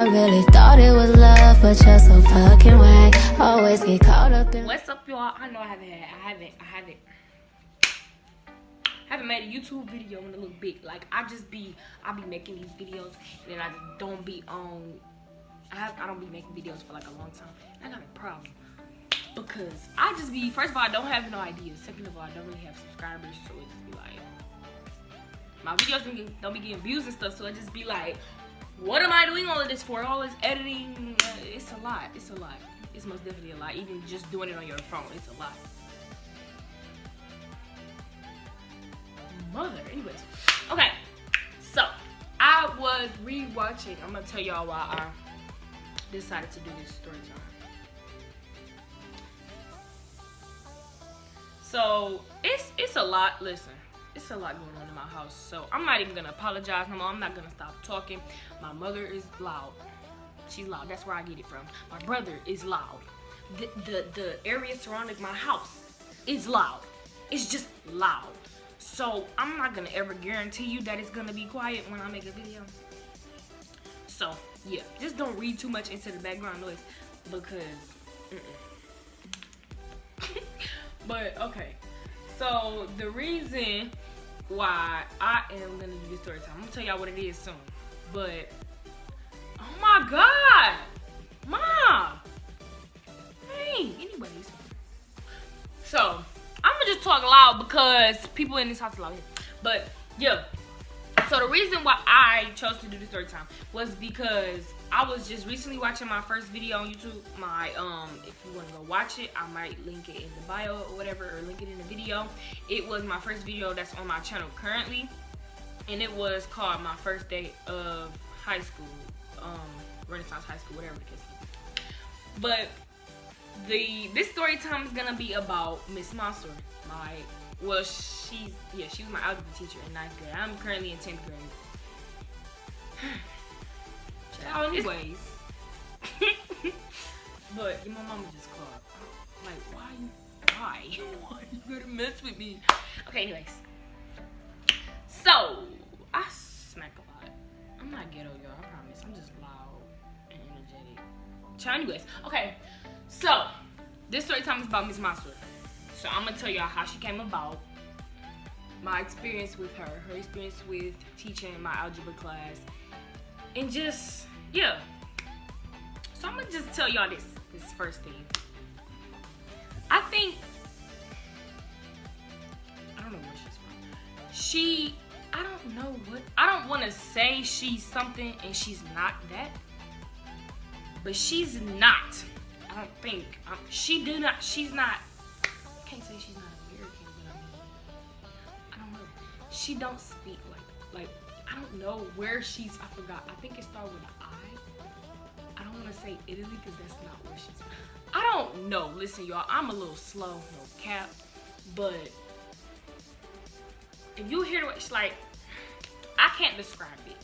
I really thought it was love, but you're so fucking whack. Always get caught up in. What's up, y'all? I know I haven't made a YouTube video in a little bit. Like I be making these videos, and then I just don't be on. I don't be making videos for like a long time. I got a problem because I just be, first of all, I don't have no ideas. Second of all, I don't really have subscribers, so it just be like my videos don't be getting views and stuff. So it just be like, what am I doing all of this for? All this editing, it's a lot. It's a lot. It's most definitely a lot. Even just doing it on your phone, it's a lot. Mother. Anyways, okay. So I was rewatching. I'm gonna tell y'all why I decided to do this story time. So it's a lot. Listen. It's a lot going on in my house, so I'm not even gonna apologize no more. I'm not gonna stop talking. My mother is loud. She's loud. That's where I get it from. My brother is loud. The area surrounding my house is loud. It's just loud. So I'm not gonna ever guarantee you that it's gonna be quiet when I make a video. So yeah, just don't read too much into the background noise because. But okay. So the reason why I am gonna do this story time, I'm gonna tell y'all what it is soon. But oh my God, Mom. Hey, anyways. So I'm gonna just talk loud because people in this house are loud here. But yeah. So the reason why I chose to do the story time was because I was just recently watching my first video on YouTube. My if you want to go watch it, I might link it in the bio or whatever, or link it in the video. It was my first video that's on my channel currently, and it was called My First Day of High School, Renaissance High School, whatever the case is. But this story time is gonna be about Miss Monster. She was my algebra teacher in 9th grade. I'm currently in 10th grade. Anyways. But my mama just called. Like, why you gonna mess with me? Okay, anyways. So, I smack a lot. I'm not ghetto, y'all, I promise. I'm just loud and energetic. Anyways, okay. So, this story time is about Miss Monster. So I'm gonna tell y'all how she came about, my experience with her experience with teaching my algebra class, and just, yeah. So I'm gonna just tell y'all this first thing. I don't know where she's from. I don't wanna say she's something and she's not that, but she's not. I don't think, she's not, I can't say she's not American, but I don't know. She don't speak like I don't know where she's, I forgot. I think it started with an I. I don't want to say Italy because that's not where she's from. I don't know. Listen, y'all, I'm a little slow, no cap. But if you hear what she's like, I can't describe it.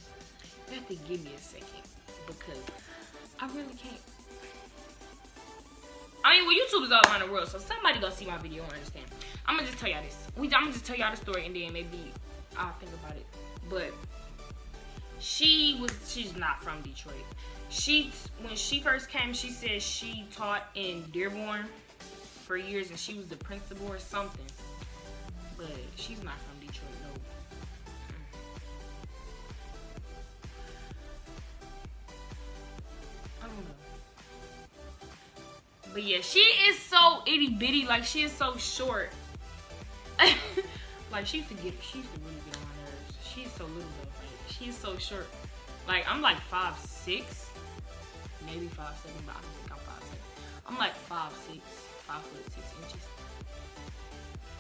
You have to give me a second because I really can't. I mean, well, YouTube is all around the world, so somebody gonna see my video and understand. I'm gonna just tell y'all this. I'm gonna just tell y'all the story, and then maybe I'll think about it. But she's not from Detroit. When she first came, she said she taught in Dearborn for years, and she was the principal or something. But she's not from Detroit, no. I don't know. But yeah, she is so itty bitty. Like, she is so short. Like, she used to really get on my nerves. She's so little though. Like, she's so short. Like, I'm like 5'6", maybe 5'7", but I don't think I'm 5'7". I'm like 5'6", 5'6".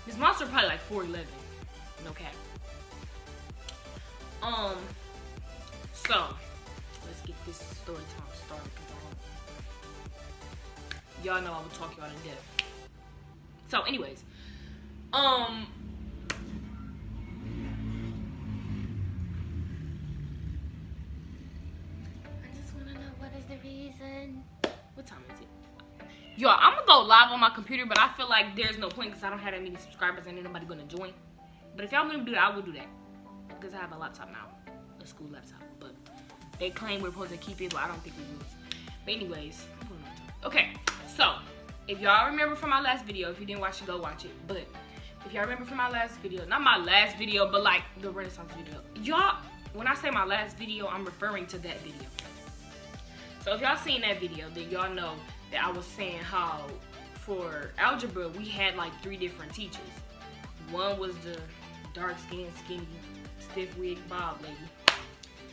Miss Monster probably like 4'11". No cap. So let's get this story time started. Y'all know I will talk y'all to death. So anyways, I just wanna know what is the reason. What time is it? Yo, I'm gonna go live on my computer, but I feel like there's no point because I don't have that many subscribers and ain't nobody gonna join. But if y'all want me to do that, I will do that because I have a laptop now, a school laptop. But They claim we're supposed to keep it, but I don't think we do. But anyways, I'm going on. Okay, so if y'all remember from my last video, if you didn't watch it, go watch it. But if y'all remember from my last video, not my last video, but like the Renaissance video. Y'all, when I say my last video, I'm referring to that video. So if y'all seen that video, then y'all know that I was saying how for algebra, we had like 3 different teachers. One was the dark-skinned, skinny, stiff wig bob lady.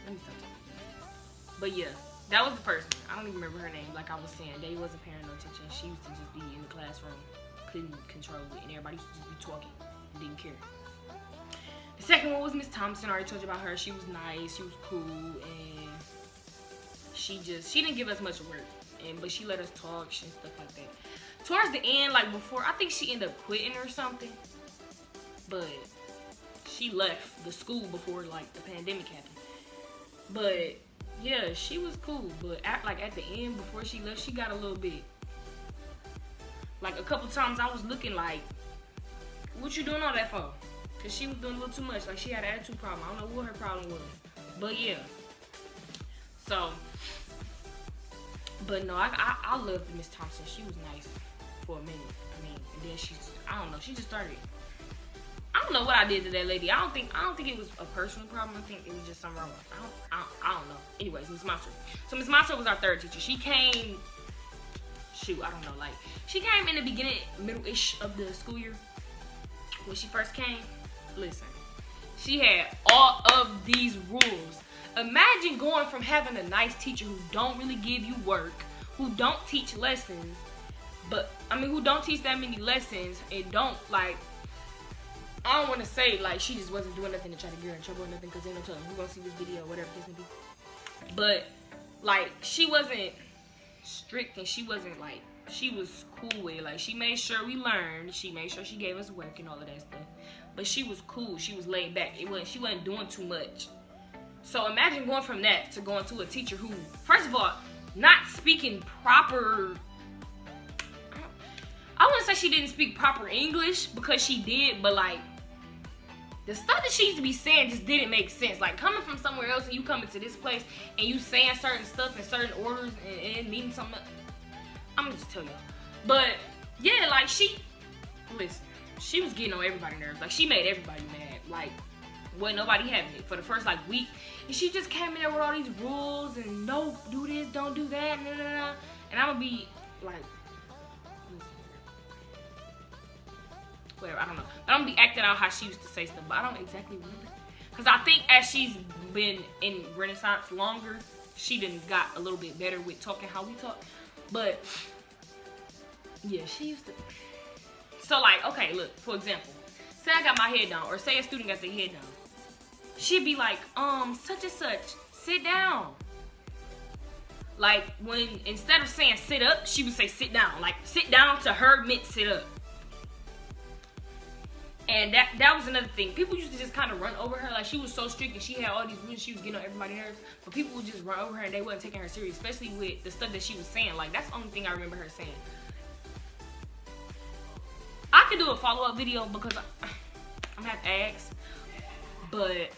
Let me stop talking. But yeah, that was the first one. I don't even remember her name. Like I was saying, they wasn't paying no attention. She used to just be in the classroom, couldn't control it, and everybody used to just be talking and didn't care. The second one was Miss Thompson. I already told you about her. She was nice, she was cool, and she didn't give us much work, but she let us talk and stuff like that. Towards the end, like before, I think she ended up quitting or something, but she left the school before like the pandemic happened. But yeah, she was cool, but at the end, before she left, she got a little bit, like a couple times I was looking like, what you doing all that for? Cause she was doing a little too much. Like she had an attitude problem. I don't know what her problem was, but yeah. So, but no, I loved Miss Thompson. She was nice for a minute. I mean, and then I don't know, she just started. I don't know what I did to that lady. I don't think it was a personal problem. I think it was just something wrong. I don't know. Anyways, Miss Monster. So Miss Monster was our third teacher. She came, I don't know, like she came in the beginning, middle-ish of the school year. When she first came, listen, she had all of these rules. Imagine going from having a nice teacher who don't really give you work, who don't teach lessons, who don't teach that many lessons and don't like. I don't want to say like she just wasn't doing nothing to try to get her in trouble or nothing, because ain't no telling who's gonna see this video or whatever this may be. But like she wasn't strict, and she wasn't like, she was cool with it. Like she made sure we learned, she made sure she gave us work and all of that stuff. But she was cool, she was laid back. She wasn't doing too much. So imagine going from that to going to a teacher who, first of all, not speaking proper. I wouldn't say she didn't speak proper English, because she did, but like the stuff that she used to be saying just didn't make sense. Like coming from somewhere else and you coming to this place and you saying certain stuff in certain orders and it meaning something. I'm gonna just tell you. But yeah, like she was getting on everybody's nerves. Like she made everybody mad. Like wasn't nobody having it for the first like week. And she just came in there with all these rules and no, do this, don't do that, nah, nah, nah. And I'm gonna be like, whatever, I don't know. But I'm gonna be acting out how she used to say stuff, but I don't exactly remember. Because I think as she's been in Renaissance longer, she done got a little bit better with talking how we talk. But yeah, she used to. So like, okay, look, for example, say I got my head down, or say a student got their head down. She'd be like, such and such, sit down. Like when, instead of saying sit up, she would say sit down. Like sit down to her meant sit up. And that was another thing. People used to just kind of run over her. Like she was so strict and she had all these rules. She was getting on everybody's nerves. But people would just run over her and they wasn't taking her serious, especially with the stuff that she was saying. Like that's the only thing I remember her saying. I could do a follow-up video because I'm gonna have to ask. But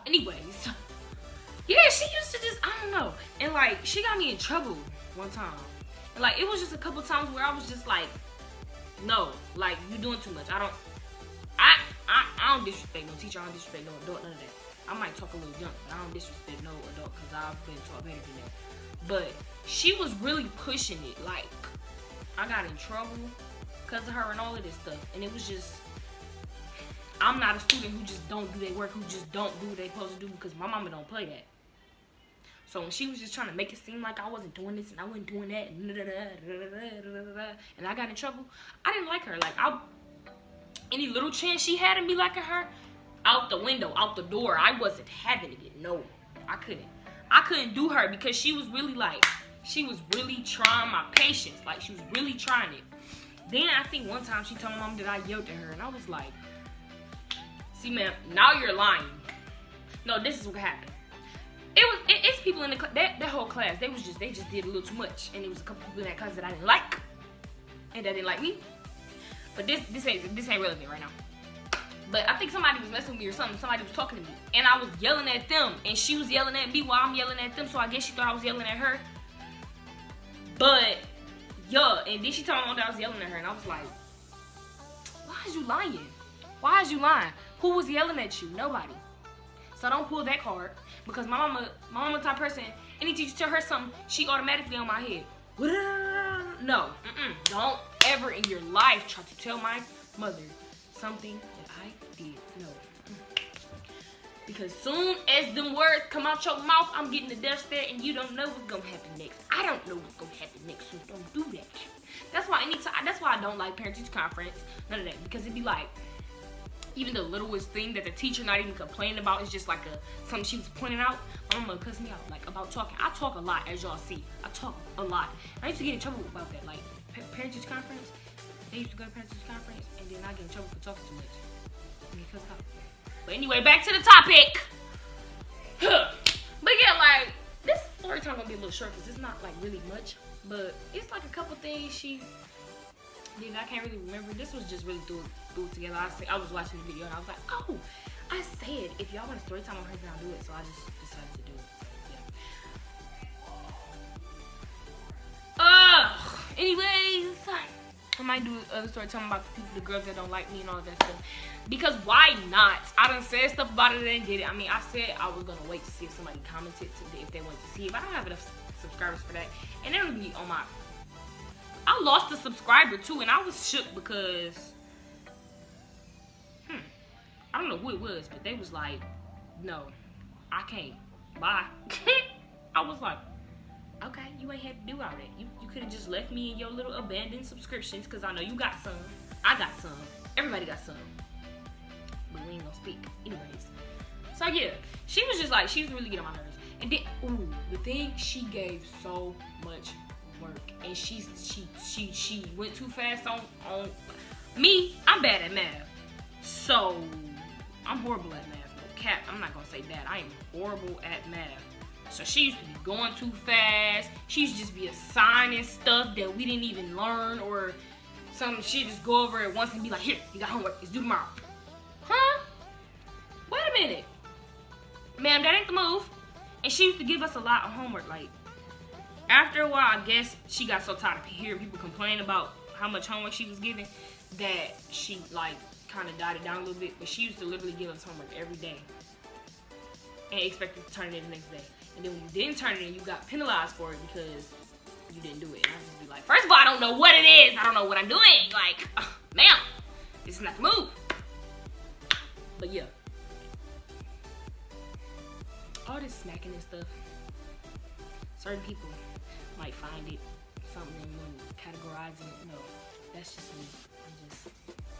anyways, yeah, she used to just, I don't know. And like she got me in trouble one time. And like it was just a couple times where I was just like, no, like you doing too much. I don't disrespect no teacher. I don't disrespect no adult. None of that. I might talk a little young, but I don't disrespect no adult because I've been taught better than that. But she was really pushing it. Like I got in trouble because of her and all of this stuff. And it was just, I'm not a student who just don't do their work, who just don't do what they supposed to do, because my mama don't play that. So when she was just trying to make it seem like I wasn't doing this and I wasn't doing that, and I got in trouble, I didn't like her. Like any little chance she had of me liking her, out the window, out the door. I wasn't having it. No, I couldn't do her because she was really like, she was really trying my patience. Like she was really trying it. Then I think one time she told my mom that I yelled at her, and I was like, see ma'am, now you're lying. No, this is what happened. It's people in the that whole class. They just did a little too much, and it was a couple people in that class that I didn't like, and that didn't like me. But this ain't relevant right now. But I think somebody was messing with me or something. Somebody was talking to me. And I was yelling at them. And she was yelling at me while I'm yelling at them. So I guess she thought I was yelling at her. But, yeah. And then she told me that I was yelling at her. And I was like, why is you lying? Why is you lying? Who was yelling at you? Nobody. So don't pull that card. Because my mama type person, any teacher tell her something, she automatically on my head. No. Don't ever in your life try to tell my mother something that I did. No. Because soon as them words come out your mouth, I'm getting the death stare and you don't know what's gonna happen next. I don't know what's gonna happen next, so don't do that. That's why I don't like parent-teacher conference, none of that. Because it'd be like, even the littlest thing that the teacher not even complaining about is just like something she was pointing out. My mama cuss me out like about talking. I talk a lot, as y'all see. I talk a lot. I used to get in trouble about that. Like parent-teacher conference, they used to go to parent-teacher conference and then I get in trouble for talking too much. I mean, cuss out. But anyway, back to the topic. But yeah, like this story time gonna be a little short because it's not like really much, but it's like a couple things she did. I can't really remember. This was just really threw it together. I was watching the video and I was like, oh, I said if y'all want a story time on her, then I'll do it. So I just decided to do it. So, yeah. Anyways, I might do other story time about the girls that don't like me and all that stuff. Because why not? I done said stuff about it and did it. I mean, I said I was gonna wait to see if somebody commented if they wanted to see it, but I don't have enough subscribers for that. And it would be on my. I lost a subscriber too, and I was shook because I don't know who it was, but they was like, no, I can't. Bye. I was like, okay, you ain't had to do all that. You could have just left me in your little abandoned subscriptions because I know you got some. I got some. Everybody got some. But we ain't gonna speak. Anyways. So yeah, she was just like, she was really getting on my nerves. And then, the thing, she gave so much work. And she went too fast on me. I'm bad at math. So, I'm horrible at math. No cap, I'm not gonna say that. I am horrible at math. So she used to be going too fast. She used to just be assigning stuff that we didn't even learn or something. She'd just go over it once and be like, here, you got homework. It's due tomorrow. Huh? Wait a minute. Ma'am, that ain't the move. And she used to give us a lot of homework. Like, after a while, I guess she got so tired of hearing people complain about how much homework she was giving that she, like, kind of died it down a little bit. But she used to literally give us homework every day and expect us to turn it in the next day. And then when you didn't turn it in, you got penalized for it because you didn't do it. And I just be like, first of all, I don't know what it is. I don't know what I'm doing. Like, ma'am, this is not the move. But yeah. All this smacking and stuff, certain people might find it something when categorizing it. No, that's just me. I'm just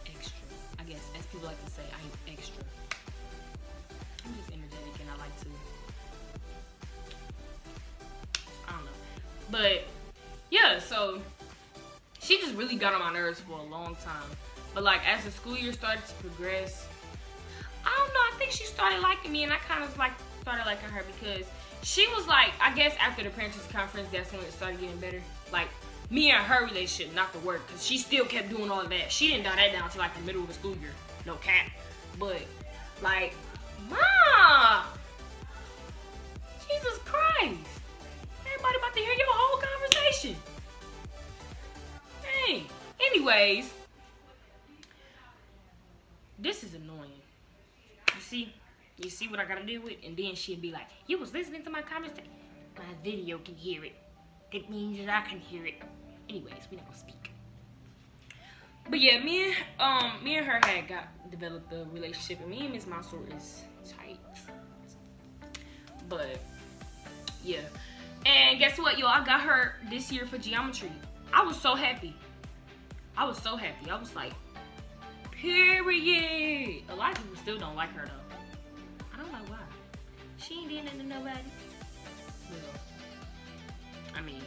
extra. I guess, as people like to say, I'm extra. I'm just energetic and I like to, I don't know. But yeah, so she just really got on my nerves for a long time. But like as the school year started to progress, I don't know, I think she started liking me and I kind of like started liking her because she was like, I guess after the parent-teacher conference, that's when it started getting better. Like me and her relationship, not the work, because she still kept doing all of that. She didn't die that down to like the middle of the school year. No cap. But like, Mom! Jesus Christ! Everybody about to hear your whole conversation. Hey. Anyways, this is annoying. You see what I gotta deal with? And then she'd be like, you was listening to my conversation. My video can hear it. It means that I can hear it. Anyways, we not gonna speak. But yeah, me and her had developed a relationship, and me and Miss Mansour is tight. But yeah, and guess what, y'all? I got her this year for geometry. I was so happy. I was like, period. A lot of people still don't like her though. I don't know why. She ain't doing nothing to nobody. Well, I mean,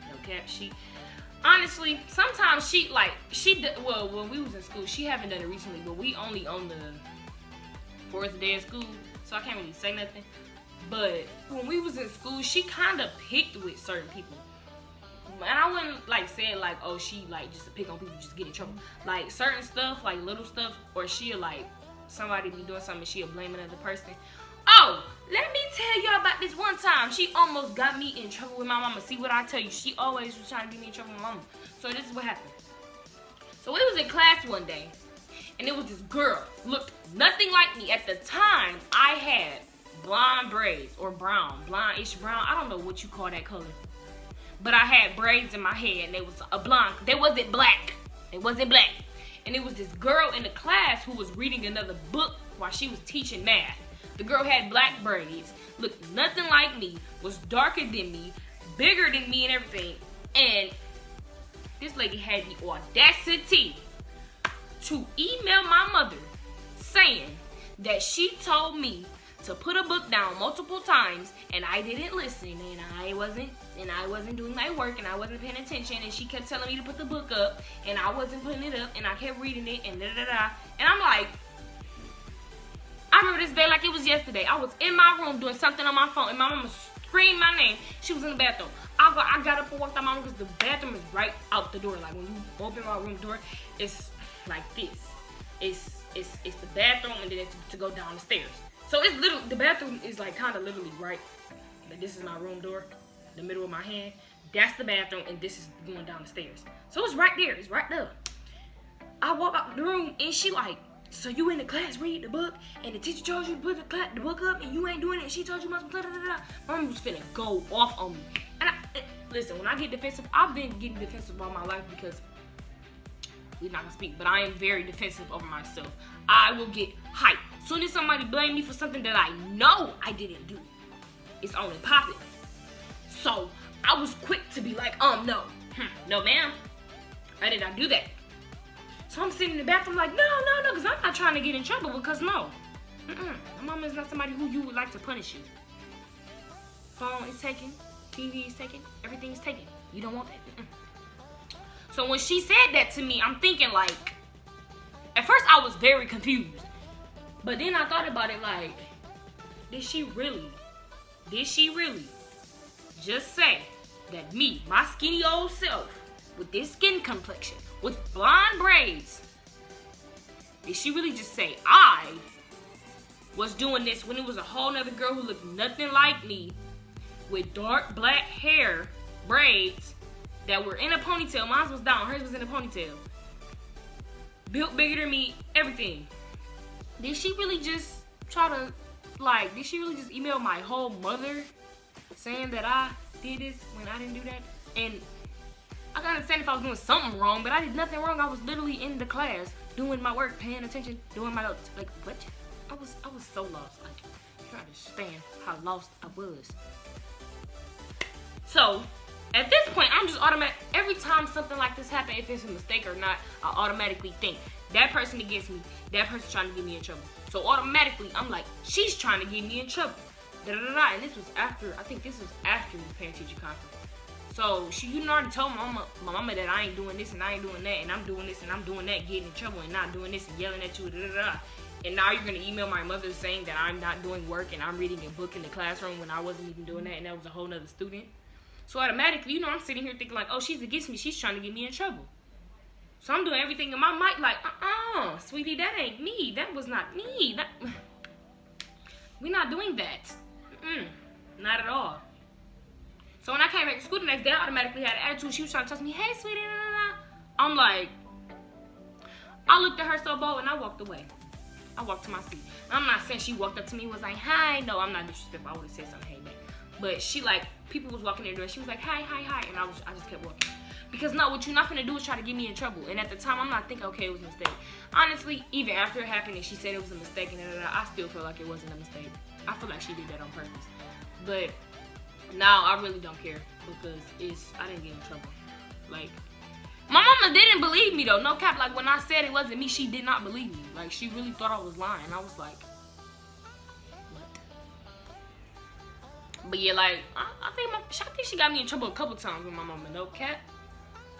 no cap. She honestly, sometimes well, when we was in school, she haven't done it recently, but we only on the 4th day of school, so I can't really say nothing. But when we was in school, she kind of picked with certain people. And I wouldn't like say it like, oh, she like just to pick on people, just get in trouble. Like certain stuff, like little stuff, or she'll like somebody be doing something and she'll blame another person. Oh, let me tell y'all about this one time. She almost got me in trouble with my mama. See what I tell you? She always was trying to get me in trouble with my mama. So this is what happened. So we was in class one day, and it was this girl, looked nothing like me. At the time, I had blonde braids, or brown, blonde-ish brown. I don't know what you call that color. But I had braids in my head, and they was a blonde. They wasn't black. They wasn't black. And it was this girl in the class who was reading another book while she was teaching math. The girl had black braids, looked nothing like me, was darker than me, bigger than me and everything. And this lady had the audacity to email my mother saying that she told me to put a book down multiple times and I didn't listen and I wasn't doing my work and I wasn't paying attention, and she kept telling me to put the book up and I wasn't putting it up and I kept reading it and da-da-da. And I'm like, I remember this day like it was yesterday. I was in my room doing something on my phone and my mama screamed my name. She was in the bathroom. I got up and walked out my room because the bathroom is right out the door. Like when you open my room door, it's like this. It's the bathroom and then it's to go down the stairs. So it's literally, the bathroom is like kind of literally right. Like this is my room door, the middle of my hand. That's the bathroom and this is going down the stairs. So it's right there. It's right there. I walk out the room and she like, so you in the class reading the book and the teacher told you to put the book up and you ain't doing it and she told you must da da da. My mom was finna go off on me. And listen, when I get defensive, I've been getting defensive all my life because we're not gonna speak, but I am very defensive over myself. I will get hyped. Soon as somebody blame me for something that I know I didn't do, it's on and popping. So I was quick to be like, no, no ma'am, I did not do that. So I'm sitting in the bathroom like, no, because I'm not trying to get in trouble because no. My mama is not somebody who you would like to punish you. Phone is taken, TV is taken, everything is taken. You don't want that. So when she said that to me, I'm thinking like, at first I was very confused. But then I thought about it like, did she really just say that me, my skinny old self, with this skin complexion, with blonde braids, did she really just say I was doing this when it was a whole nother girl who looked nothing like me with dark black hair, braids that were in a ponytail? Mine was down, hers was in a ponytail. Built bigger than me, everything. Did she really just try to, like, did she really just email my whole mother saying that I did this when I didn't do that? And I can understand if I was doing something wrong, but I did nothing wrong. I was literally in the class doing my work, paying attention, doing my notes. Like, what? I was so lost. Like, you don't understand how lost I was. So, at this point, I'm just every time something like this happens, if it's a mistake or not, I automatically think, that person against me, that person's trying to get me in trouble. So automatically, I'm like, she's trying to get me in trouble. Da-da-da-da. And this was after, I think this was after the parent-teacher conference. So you already told my mama that I ain't doing this and I ain't doing that and I'm doing this and I'm doing that, getting in trouble and not doing this and yelling at you, da-da-da. And now you're gonna email my mother saying that I'm not doing work and I'm reading a book in the classroom when I wasn't even doing that and that was a whole nother student. So automatically, I'm sitting here thinking like, oh, she's against me. She's trying to get me in trouble. So I'm doing everything in my mind like, sweetie, that ain't me. That was not me. We're not doing that. Not at all. So when I came back to school the next day, I automatically had an attitude. She was trying to talk to me, hey, sweetie, I'm like, I looked at her so bold and I walked away. I walked to my seat. I'm not saying she walked up to me and was like, hi. No, I'm not disrespectful. I would have said something, hey, man. But she people was walking in the door. She was like, hi. And I just kept walking. Because no, what you're not gonna do is try to get me in trouble. And at the time, I'm not thinking, okay, it was a mistake. Honestly, even after it happened and she said it was a mistake and I still feel like it wasn't a mistake. I feel like she did that on purpose. But now I really don't care because I didn't get in trouble. Like, my mama didn't believe me though. No cap. Like when I said it wasn't me, she did not believe me. Like she really thought I was lying. I was like, but yeah, like, I think she got me in trouble a couple times with my mama, no cap.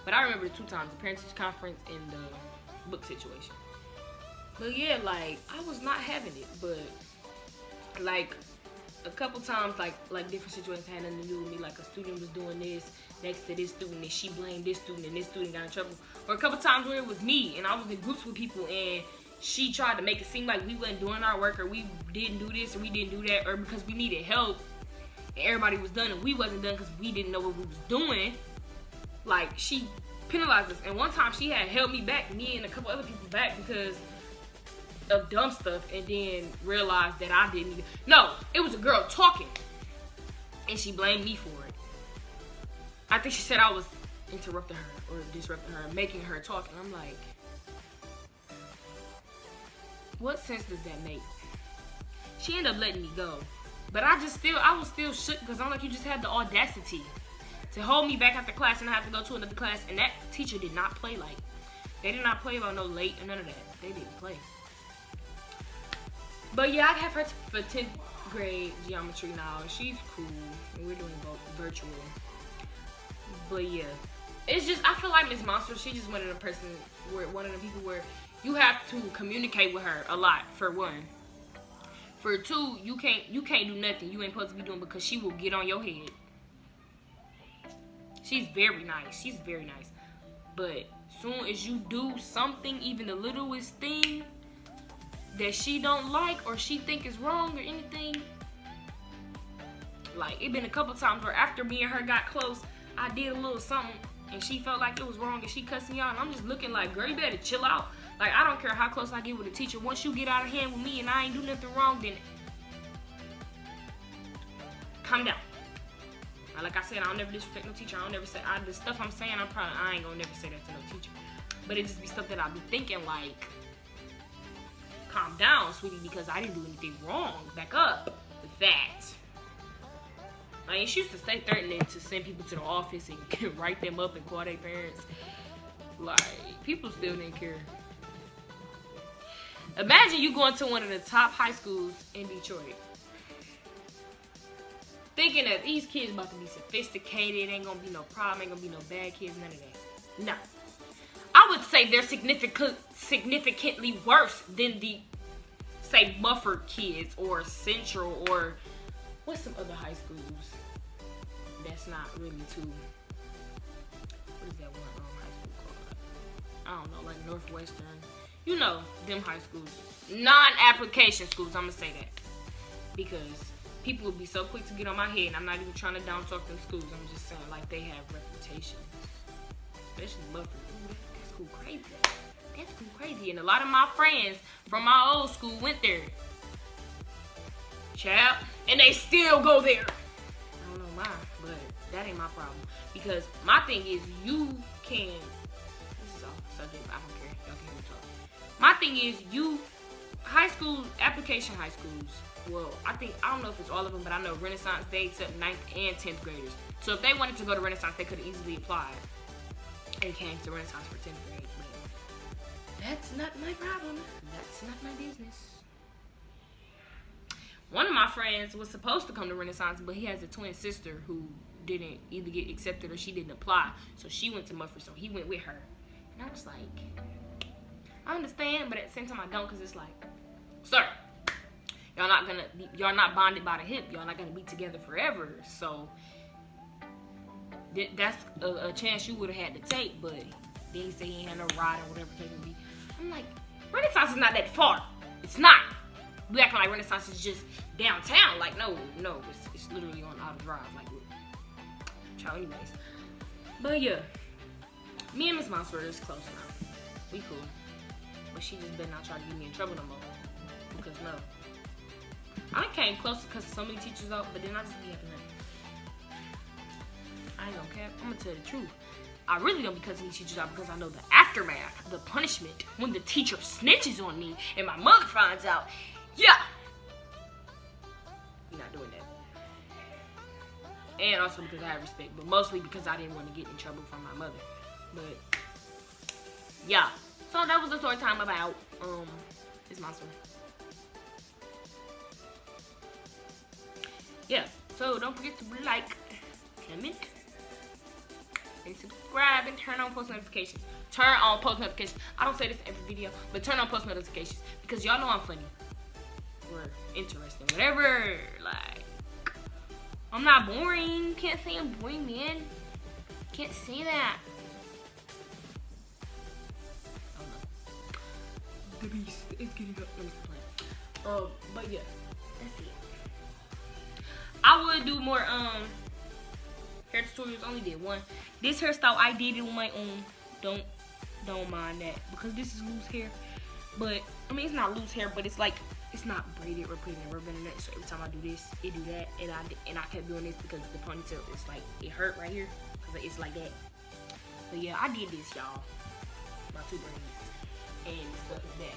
But I remember the 2 times, the parent-teacher conference and the book situation. But yeah, like, I was not having it. But, like, a couple times, like different situations had nothing to do with me. Like, a student was doing this next to this student, and she blamed this student, and this student got in trouble. Or a couple times where it was me, and I was in groups with people, and she tried to make it seem like we wasn't doing our work, or we didn't do this, or we didn't do that, or because we needed help and everybody was done and we wasn't done because we didn't know what we was doing. Like, she penalized us. And one time she had held me back, me and a couple other people back, because of dumb stuff, and then realized that I didn't even. No, it was a girl talking, and she blamed me for it. I think she said I was interrupting her or disrupting her, making her talk, and I'm like, what sense does that make? She ended up letting me go, but I was still shook, because I'm like, you just had the audacity to hold me back after class, and I have to go to another class, and that teacher did not play like. They did not play about no late or none of that. They didn't play. But yeah, I have her for 10th grade geometry now, and she's cool, and we're doing both virtual. But yeah, it's just, I feel like Miss Monster, she just one of the people where you have to communicate with her a lot, for one. For two, you can't do nothing you ain't supposed to be doing, because she will get on your head. She's very nice. She's very nice. But soon as you do something, even the littlest thing that she don't like or she think is wrong or anything, like, it been a couple times where after me and her got close, I did a little something and she felt like it was wrong and she cussed me out, and I'm just looking like, girl, you better chill out. Like, I don't care how close I get with a teacher. Once you get out of hand with me and I ain't do nothing wrong, then calm down. Now, like I said, I don't never disrespect no teacher. I don't never say, the stuff I'm saying, I ain't gonna never say that to no teacher. But it just be stuff that I be thinking like, calm down, sweetie, because I didn't do anything wrong. Back up with that. I mean, she used to stay threatening to send people to the office and write them up and call their parents. Like, people still didn't care. Imagine you going to one of the top high schools in Detroit, thinking that these kids about to be sophisticated, ain't gonna be no problem, ain't gonna be no bad kids, none of that. No. I would say they're significantly worse than the, say, Mufford kids or Central, or what's some other high schools that's not really too, what is that one high school called? I don't know, like Northwestern. You know, them high schools. Non-application schools, I'm gonna say that. Because people would be so quick to get on my head, and I'm not even trying to down talk them schools. I'm just saying, like, they have reputations. Especially Mufford. Ooh, that school crazy. That school crazy. And a lot of my friends from my old school went there. Child. And they still go there. I don't know why, but that ain't my problem. Because my thing is, you can, this is off subject, I don't care. Y'all can hear me talk. My thing is, high schools, well, I don't know if it's all of them, but I know Renaissance, they accept 9th and 10th graders. So if they wanted to go to Renaissance, they could have easily applied and came to Renaissance for 10th grade. But that's not my problem. That's not my business. One of my friends was supposed to come to Renaissance, but he has a twin sister who didn't either get accepted or she didn't apply. So she went to Mufford, so he went with her. And I was like, I understand, but at the same time I don't, because it's like, sir, y'all not bonded by the hip. Y'all not gonna be together forever. So that's a chance you would have had to take. But then he said he ain't had no ride or whatever it may be. I'm like, Renaissance is not that far. It's not. We acting like Renaissance is just downtown. Like, no, it's literally on Outer Drive. Like, child, anyways. But yeah, me and Miss Monster is close now. We cool. But she just better not try to get me in trouble no more. Because no. I came close because so many teachers out, but then I just be having that. I ain't gonna cap. I'm gonna tell the truth. I really don't be cussing these teachers out because I know the aftermath, the punishment, when the teacher snitches on me and my mother finds out. Yeah. You're not doing that. And also because I have respect, but mostly because I didn't want to get in trouble from my mother. But yeah. So that was the story time about this monster. Yeah. So don't forget to like, comment, and subscribe, and turn on post notifications. Turn on post notifications. I don't say this in every video, but turn on post notifications because y'all know I'm funny or interesting, whatever. Like, I'm not boring. Can't say I'm boring, man. Can't say that. the beast is getting up. Let me stop playing. But yeah, that's it. I would do more hair tutorials. Only did one. This hairstyle I did it on my own. Don't mind that because this is loose hair. But I mean, it's not loose hair, but it's like it's not braided or putting a ribbon in it. So every time I do this, it do that, and I kept doing this because the ponytail is like it hurt right here because it's like that. But yeah, I did this, y'all. My two braids and stuff like that.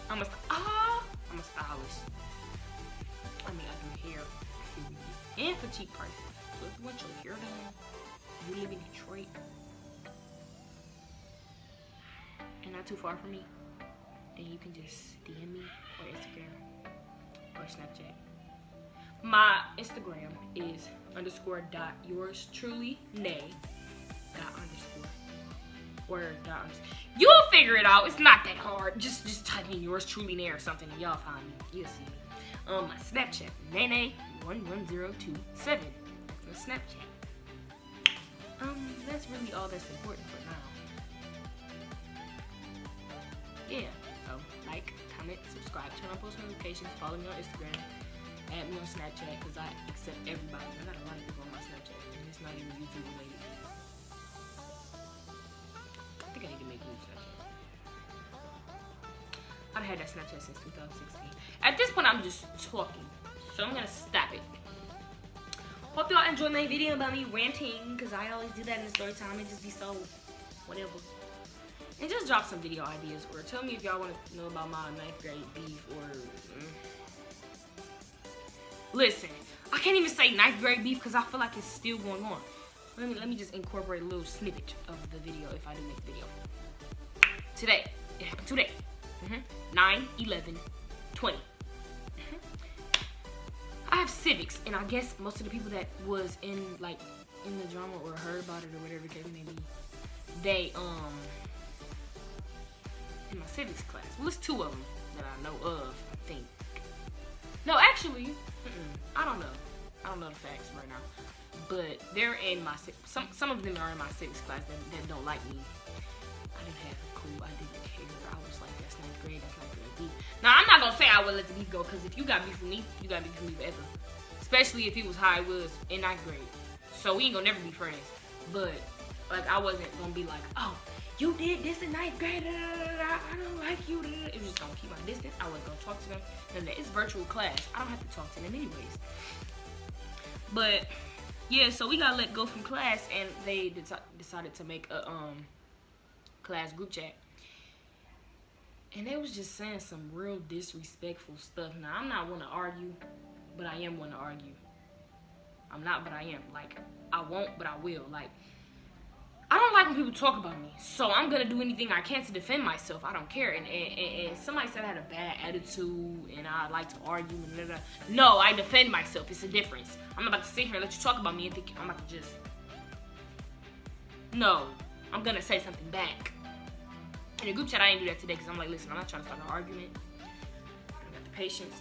I'm a stylist. I mean, I do hair and for cheap prices. So if you want your hair done, you live in Detroit and not too far from me, then you can just DM me or Instagram or Snapchat. My Instagram is _.yourstrulynay. You'll figure it out. It's not that hard. Just type in yours truly Nay or something and y'all find me. You'll see me. My Snapchat, Nene11027. My Snapchat. That's really all that's important for now. Yeah. So like, comment, subscribe, turn on post notifications, follow me on Instagram, add me on Snapchat because I accept everybody. I got a lot of people on my Snapchat and it's not even YouTube related. I think I need to make a new Snapchat. I've had that Snapchat since 2016. At this point, I'm just talking, so I'm gonna stop it. Hope y'all enjoyed my video about me ranting, because I always do that in the story time and just be so whatever. And just drop some video ideas, or tell me if y'all want to know about my 9th grade beef, or listen, I can't even say 9th grade beef because I feel like it's still going on. Let me just incorporate a little snippet of the video if I do make a video. Today, it happened today. 9/11/20. I have civics, and I guess most of the people that was in the drama or heard about it or whatever the case may be, they in my civics class. Well, it's 2 of them that I know of, I think. No, actually, I don't know. I don't know the facts right now. But they're in my some of them are in my civics class that don't like me. I didn't have a clue. I didn't care. I was like, that's 9th grade. That's 9th grade beef. Now I'm not gonna say I would let the beef go because if you got beef with me, you got beef with me forever. Especially if it was how it was in 9th grade. So we ain't gonna never be friends. But like I wasn't gonna be like, oh, you did this in 9th grade. I don't like you. It was just gonna keep my distance. I wasn't gonna talk to them. And it's virtual class. I don't have to talk to them anyways. But yeah, so we got let go from class, and they decided to make a class group chat, and they was just saying some real disrespectful stuff. Now I'm not one to argue, but I am one to argue. I'm not, but I am. Like I won't, but I will. Like I don't like when people talk about me, so I'm gonna do anything I can to defend myself. I don't care. And somebody said I had a bad attitude and I like to argue and blah, blah. No, I defend myself. It's a difference. I'm not about to sit here and let you talk about me and think I'm about to just. No, I'm gonna say something back. In the group chat, I didn't do that today because I'm like, listen, I'm not trying to start an argument. I don't got the patience.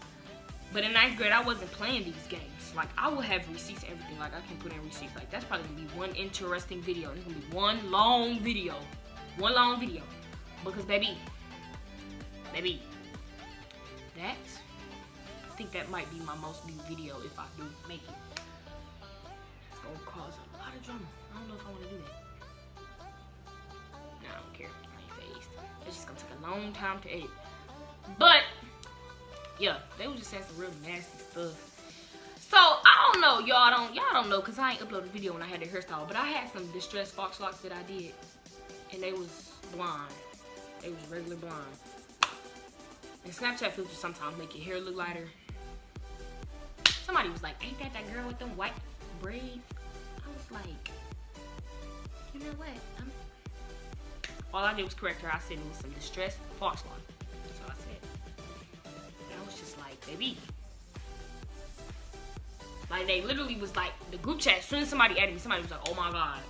But in 9th grade, I wasn't playing these games. Like, I will have receipts and everything. Like, I can put in receipts. Like, that's probably going to be one interesting video. It's going to be one long video. One long video. Because, baby, that, I think that might be my most viewed video if I do make it. It's going to cause a lot of drama. I don't know if I want to do that. No, I don't care. I ain't phased. It's just going to take a long time to edit. But yeah, they was just saying some real nasty stuff. So I don't know, y'all don't know, cause I ain't uploaded a video when I had the hairstyle. But I had some distressed fox locks that I did, and they was blonde. They was regular blonde. And Snapchat filters sometimes make your hair look lighter. Somebody was like, "Ain't that girl with them white braids?" I was like, you know what? All I did was correct her. I said it was some distressed fox locks. That's all I said. I was just like, baby. Like, they literally was like, the group chat, as soon as somebody added me, somebody was like, oh my God.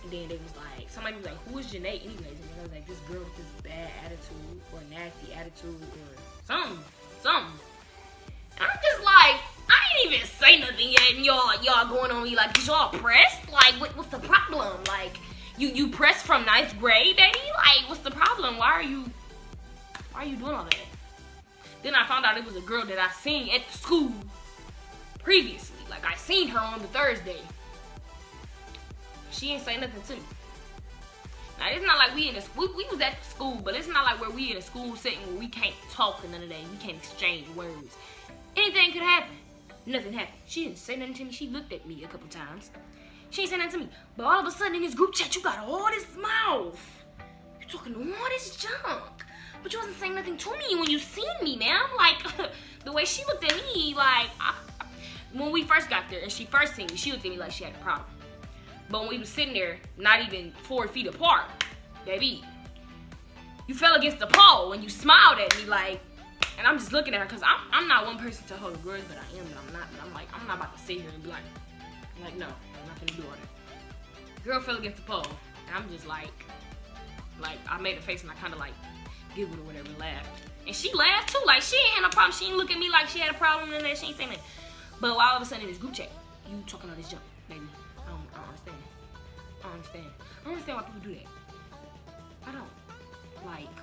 And then they was like, somebody was like, who is Janae anyways? And I was like, this girl with this bad attitude, or nasty attitude, or something. And I'm just like, I ain't even say nothing yet, and y'all going on me like, is y'all pressed? Like, what's the problem? Like, You pressed from 9th grade, baby? Like, what's the problem? Why are you doing all that? Then I found out it was a girl that I seen at the school previously. Like, I seen her on the Thursday. She ain't say nothing to me. Now, it's not like we was at the school, but it's not like where we in a school setting where we can't talk and none of that. We can't exchange words. Anything could happen. Nothing happened. She didn't say nothing to me. She looked at me a couple times. She ain't say nothing to me. But all of a sudden in this group chat, you got all this mouth. You talking all this junk. But you wasn't saying nothing to me when you seen me, man. Like, the way she looked at me, like, when we first got there and she first seen me, she looked at me like she had a problem. But when we was sitting there, not even 4 feet apart, baby, you fell against the pole when you smiled at me, like, and I'm just looking at her, because I'm not one person to hold a grudge, but I am, but I'm not. But I'm like, I'm not about to sit here and be like, no, I'm not gonna do all that. Girl fell against the pole, and I'm just like I made a face and I kind of like giggled or whatever, laughed. And she laughed too, like she ain't had no problem. She ain't look at me like she had a problem and that. She ain't saying that. But all of a sudden in this group chat, you talking all this junk, baby. I don't understand. I don't understand. I don't understand why people do that. I don't. Like,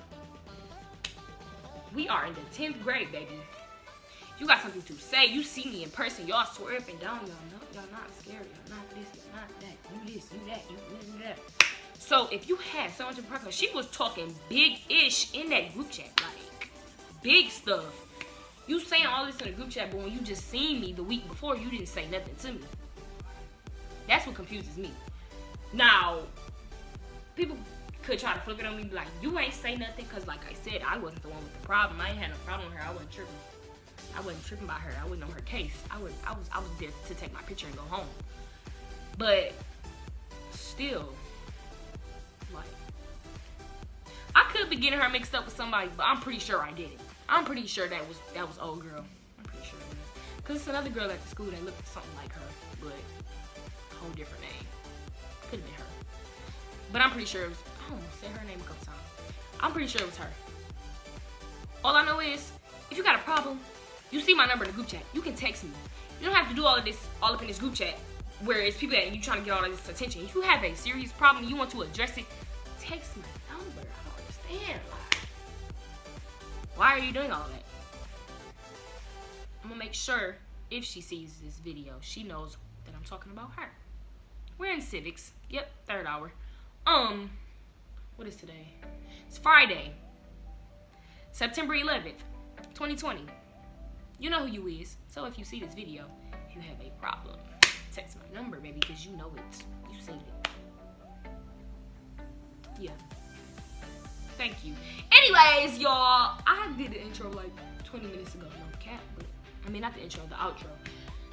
we are in the 10th grade, baby. You got something to say. You see me in person. Y'all swear up and down. Y'all not scared. Y'all not this. Y'all not that. You this. You that. You that. So if you had so much of a problem, she was talking big-ish in that group chat. Like, big stuff. You saying all this in the group chat, but when you just seen me the week before, you didn't say nothing to me. That's what confuses me. Now, people could try to flip it on me, be like, you ain't say nothing, because like I said, I wasn't the one with the problem. I ain't had no problem with her. I wasn't tripping. I wasn't tripping by her. I wasn't on her case. I was there to take my picture and go home. But still, like, I could be getting her mixed up with somebody, but I'm pretty sure I did it. I'm pretty sure that was old girl. I'm pretty sure it was. Because it's another girl at the school that looked something like her, but a whole different name. Could have been her. But I'm pretty sure it was, I almost said her name a couple times. I'm pretty sure it was her. All I know is, if you got a problem, you see my number in the group chat, you can text me. You don't have to do all of this all up in this group chat where it's people that you trying to get all of this attention. If you have a serious problem, you want to address it, text my number. I don't understand. Like, why are you doing all that? I'm gonna make sure if she sees this video, she knows that I'm talking about her. We're in civics. Yep, 3rd hour. What is today? It's Friday, September 11th, 2020. You know who you is. So if you see this video, if you have a problem, text my number, baby, because you know it. You seen it. Yeah. Thank you. Anyways, y'all, I did the intro like 20 minutes ago. No cap, but I mean, not the intro, the outro.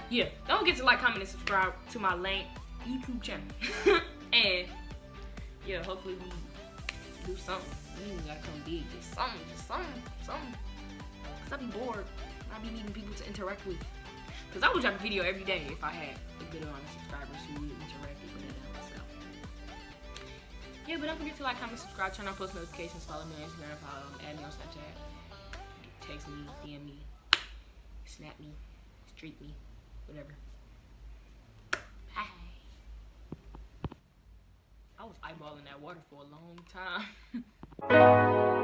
Yeah, don't forget to like, comment, and subscribe to my YouTube channel. And yeah, hopefully we do something. We ain't gotta come big. Just something. Cause I be bored. I be needing people to interact with. Cause I would drop a video every day if I had a good amount of subscribers who would interact with it myself. Yeah, but don't forget to like, comment, subscribe, turn on post notifications, follow me on Instagram, add me on Snapchat, text me, DM me, snap me, streak me, whatever. Bye. I was eyeballing that water for a long time.